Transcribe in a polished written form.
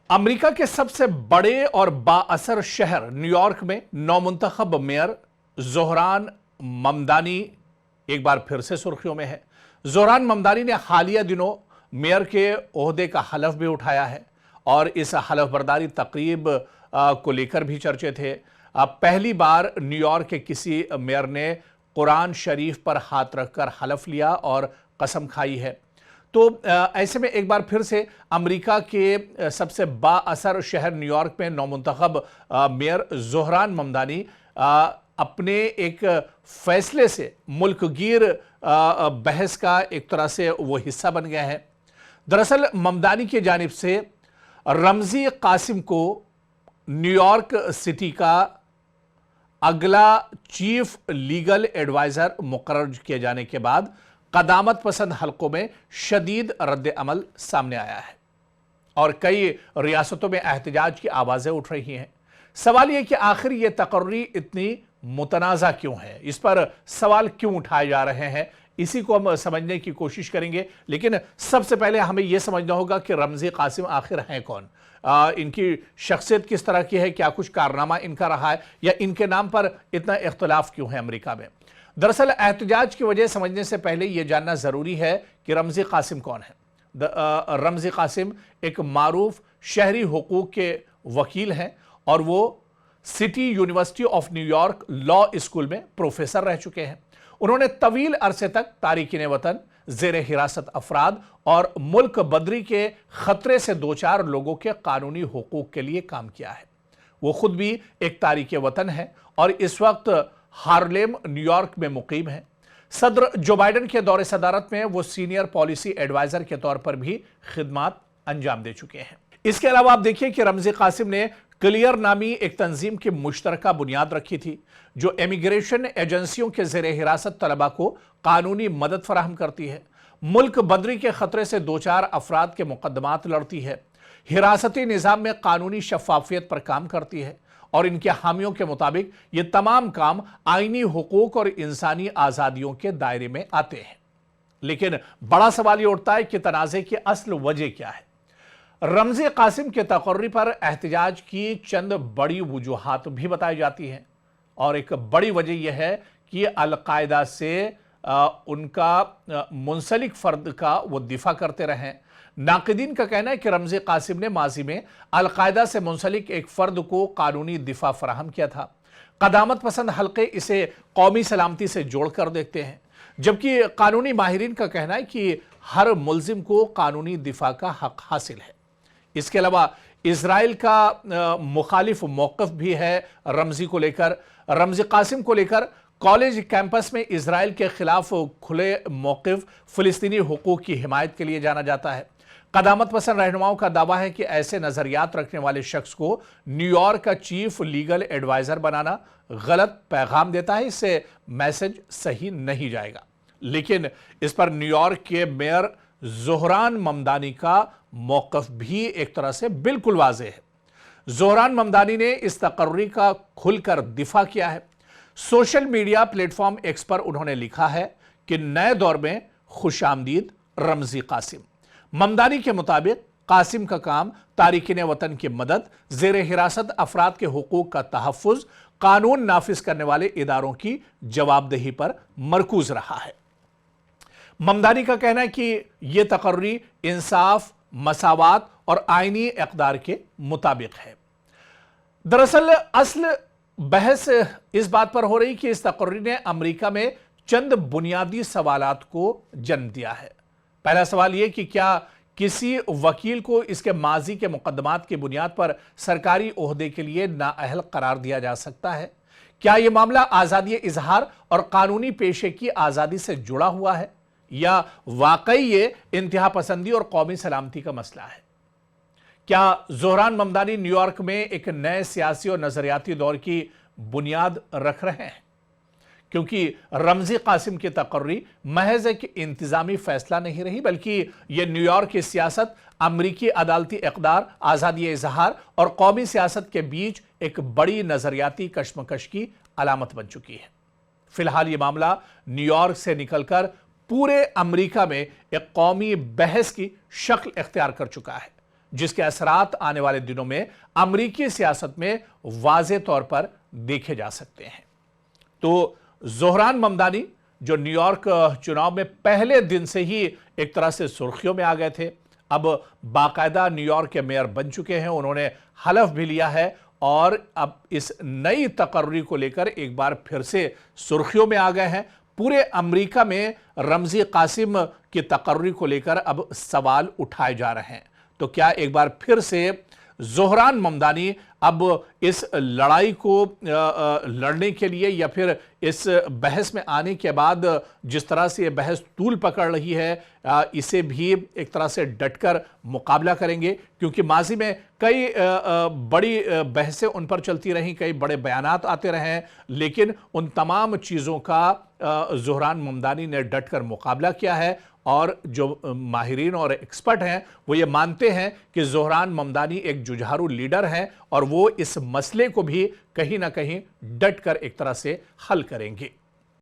America के सबसे बड़े और बाअसर शहर न्यूयॉर्क में नौमुंतखब मेयर ज़ोहरान ममदानी एक बार फिर से सुर्खियों में है। ज़ोहरान ममदानी ने हालिया दिनों मेयर के ओहदे का हलफ भी उठाया है और इस हलफ बर्दारी तकरीब को लेकर भी चर्चे थे। पहली बार न्यूयॉर्क के किसी मेयर ने कुरान शरीफ पर हाथ रखकर हलफ लिया और कसम खाई है। तो ऐसे में एक बार फिर से अमेरिका के सबसे बाअसर शहर न्यूयॉर्क में नौमुंतखब मेयर ज़ोहरान ममदानी अपने एक फैसले से मुल्कगीर बहस का एक तरह से वो हिस्सा बन गया है। दरअसल ममदानी की जानिब से रमज़ी कासिम को न्यूयॉर्क सिटी का अगला चीफ लीगल एडवाइज़र मुकर्रर किए जाने के बाद क़दामत पसंद हलकों में शदीद रद्द अमल सामने आया है और कई रियासतों में एहतजाज की आवाज़ें उठ रही हैं। सवाल यह कि आखिर ये तकर्री इतनी मुतनाज़ा क्यों है, इस पर सवाल क्यों उठाए जा रहे हैं, इसी को हम समझने की कोशिश करेंगे। लेकिन सबसे पहले हमें यह समझना होगा कि रमज़ी कासिम आखिर हैं कौन, इनकी शख्सियत किस तरह की है, क्या कुछ कारनामा इनका रहा है या इनके नाम पर इतना इख्तलाफ क्यों है अमेरिका में। दरअसल एहतजाज की वजह समझने से पहले यह जानना ज़रूरी है कि रमज़ी कासिम कौन है। रमज़ी कासिम एक मारूफ शहरी हुकूक के वकील हैं और वो city university of New York law school में प्रोफेसर रह चुके हैं। उन्होंने तवील अरसे तक तारिकीन वतन, ज़ेर हिरासत अफराद और मुल्क बदरी के खतरे से दो चार लोगों के कानूनी हुकूक के लिए काम किया है। वो खुद भी एक तारिक वतन है और इस वक्त हार्लेम न्यूयॉर्क में मुकीम है। सदर जो बाइडेन के दौरे सदारत में वो सीनियर पॉलिसी एडवाइजर के तौर पर भी खिदमात अंजाम दे चुके हैं। इसके अलावा आप देखिए कि रमज़ी कासिम ने क्लियर नामी एक तंजीम की मुश्तरका बुनियाद रखी थी जो इमिग्रेशन एजेंसियों के ज़ेर हिरासत तलबा को कानूनी मदद फराहम करती है, मुल्क बदरी के खतरे से दो चार अफराद के मुकदमात लड़ती है, हिरासती निज़ाम में कानूनी शफाफियत पर काम करती है और इनके हामियों के मुताबिक ये तमाम काम आईनी हुकूक और इंसानी आज़ादियों के दायरे में आते हैं। लेकिन बड़ा सवाल ये उठता है कि तनाज़े की असल वजह क्या है। रमज़ी कासिम के तकर्री पर एहतजाज की चंद बड़ी वजूहात भी बताई जाती हैं और एक बड़ी वजह यह है कि अल-कायदा से उनका मुंसलिक फ़र्द का वो दिफा करते रहें। नाक़िदीन का कहना है कि रमज़ी कासिम ने माजी में अल-कायदा से मुंसलिक एक फ़र्द को कानूनी दिफा फराहम किया था। क़दामत पसंद हल्के इसे कौमी सलामती से जोड़ कर देखते हैं, जबकि कानूनी माहिरीन का कहना है कि हर मुल्ज़िम को कानूनी दिफा का हक हासिल है। इसके अलावा इजराइल का मुखालिफ मौक़िफ़ भी है रमज़ी को लेकर। रमज़ी कासिम को लेकर कॉलेज कैंपस में इजराइल के खिलाफ खुले मौक़िफ़ फ़िलिस्तीनी हुकूक की हिमायत के लिए जाना जाता है। क़दामत पसंद रहनुमाओं का दावा है कि ऐसे नज़रियात रखने वाले शख्स को न्यूयॉर्क का चीफ लीगल एडवाइज़र बनाना गलत पैगाम देता है, इससे मैसेज सही नहीं जाएगा। लेकिन इस पर न्यूयॉर्क के मेयर ज़ोहरान ममदानी का मौक़िफ़ भी एक तरह से बिल्कुल वाज़ेह है। ज़ोहरान ममदानी ने इस तकर्री का खुलकर दिफा किया है। सोशल मीडिया प्लेटफॉर्म एक्स पर उन्होंने लिखा है कि नए दौर में खुशामदीद रमज़ी कासिम। ममदानी के मुताबिक कासिम का काम तारिकीन वतन की मदद, ज़ेर हिरासत अफराद के हुकूक का तहफ़्फ़ुज़, कानून नाफिज करने वाले इदारों की जवाबदेही पर मरकूज रहा है। ममदानी का कहना है कि यह तकर्री इंसाफ, मसावात और आईनी इक़दार के मुताबिक है। दरअसल असल बहस इस बात पर हो रही कि इस तकर्री ने अमेरिका में चंद बुनियादी सवालात को जन्म दिया है। पहला सवाल यह कि क्या किसी वकील को इसके माजी के मुकदमात की बुनियाद पर सरकारी ओहदे के लिए नाअहल करार दिया जा सकता है? क्या यह मामला आज़ादी इजहार और कानूनी पेशे की आज़ादी से जुड़ा हुआ है या वाकई ये इंतहा पसंदी और कौमी सलामती का मसला है? क्या ज़ोहरान ममदानी न्यूयॉर्क में एक नए सियासी और नज़रियाती दौर की बुनियाद रख रहे हैं? क्योंकि रमज़ी कासिम की तकर्री महज एक इंतज़ामी फैसला नहीं रही, बल्कि यह न्यूयॉर्क की सियासत, अमरीकी अदालती इक़दार, आज़ादी इजहार और कौमी सियासत के बीच एक बड़ी नज़रियाती कशमकश की अलामत बन चुकी है। फिलहाल ये मामला न्यूयॉर्क से निकलकर पूरे अमेरिका में एक कौमी बहस की शक्ल इख्तियार कर चुका है, जिसके असरात आने वाले दिनों में अमरीकी सियासत में वाज़े तौर पर देखे जा सकते हैं। तो ज़ोहरान ममदानी जो न्यूयॉर्क चुनाव में पहले दिन से ही एक तरह से सुर्खियों में आ गए थे, अब बाकायदा न्यूयॉर्क के मेयर बन चुके हैं, उन्होंने हलफ भी लिया है और अब इस नई तकर्री को लेकर एक बार फिर से सुर्खियों में आ गए हैं। पूरे अमेरिका में रमज़ी कासिम की तकर्री को लेकर अब सवाल उठाए जा रहे हैं। तो क्या एक बार फिर से ज़ोहरान ममदानी अब इस लड़ाई को लड़ने के लिए या फिर इस बहस में आने के बाद जिस तरह से ये बहस तूल पकड़ रही है, इसे भी एक तरह से डटकर मुकाबला करेंगे? क्योंकि माजी में कई बड़ी बहसें उन पर चलती रहीं, कई बड़े बयानात आते रहे हैं, लेकिन उन तमाम चीज़ों का ज़ोहरान ममदानी ने डटकर मुकाबला किया है। और जो माहिरीन और एक्सपर्ट हैं वो ये मानते हैं कि ज़ोहरान ममदानी एक जुझारू लीडर हैं और वो इस मसले को भी कहीं ना कहीं डट कर एक तरह से हल करेंगे।